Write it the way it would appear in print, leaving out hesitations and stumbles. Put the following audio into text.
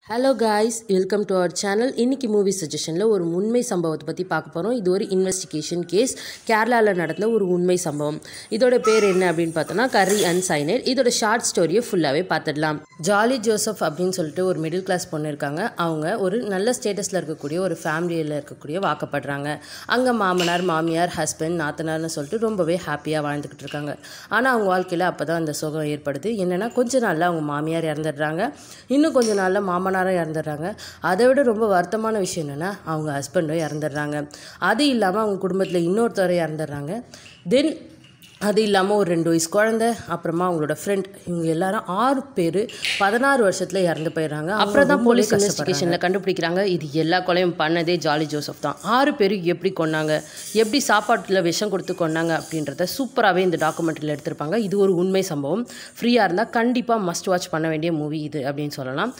Hello guys, welcome to our channel. இன்றைக்கி movie சஜஷனில் ஒரு உண்மை சம்பவத்தை பற்றி பார்க்க போகிறோம். இது ஒரு இன்வெஸ்டிகேஷன் கேஸ். கேரளாவில் நடந்த ஒரு உண்மை சம்பவம். இதோட பேர் என்ன அப்படின்னு பார்த்தோன்னா கர்ரி அண்ட் சைனைட். இதோட ஷார்ட் ஸ்டோரியை ஃபுல்லாகவே பார்த்துடலாம். ஜாலி ஜோசப் அப்படின்னு சொல்லிட்டு ஒரு மிடில் கிளாஸ் பொண்ணு இருக்காங்க. அவங்க ஒரு நல்ல ஸ்டேட்டஸில் இருக்கக்கூடிய ஒரு ஃபேமிலியில் இருக்கக்கூடிய வாக்கப்படுறாங்க. அங்கே மாமனார், மாமியார், ஹஸ்பண்ட், நாத்தனார்னு சொல்லிட்டு ரொம்பவே ஹாப்பியாக வாழ்ந்துக்கிட்டு இருக்காங்க. ஆனால் அவங்க வாழ்க்கையில் அப்போ தான் அந்த சோகம் ஏற்படுது. என்னென்னா கொஞ்ச நாளில் அவங்க மாமியார் இறந்துடுறாங்க. இன்னும் கொஞ்ச நாளில் மாமனாரும் இறந்துடுறாங்க. அதை விட ரொம்ப வருத்தமான விஷயம் என்னென்னா அவங்க ஹஸ்பண்டும் இறந்துடுறாங்க. அது இல்லாமல் அவங்க குடும்பத்தில் இன்னொருத்தவரை இறந்துடுறாங்க. தென் அது இல்லாமல் ஒரு 2 வயசு குழந்தை, அப்புறமா அவங்களோட ஃப்ரெண்ட், இவங்க எல்லாரும் 6 பேர் 16 வருஷத்தில் இறந்து போயிடுறாங்க. அப்புறம் தான் போலீஸ் இன்வெஸ்டிகேஷனில் கண்டுபிடிக்கிறாங்க இது எல்லா கொலையும் பண்ணதே ஜாலி ஜோசப் தான். 6 பேரும் எப்படி கொன்னாங்க, எப்படி சாப்பாட்டில் விஷம் கொடுத்து கொன்னாங்க அப்படின்றத சூப்பராகவே இந்த டாக்குமெண்ட்ரியில் எடுத்திருப்பாங்க. இது ஒரு உண்மை சம்பவம். ஃப்ரீயாக இருந்தால் கண்டிப்பாக மஸ்ட் வாட்ச் பண்ண வேண்டிய மூவி இது அப்படின்னு சொல்லலாம்.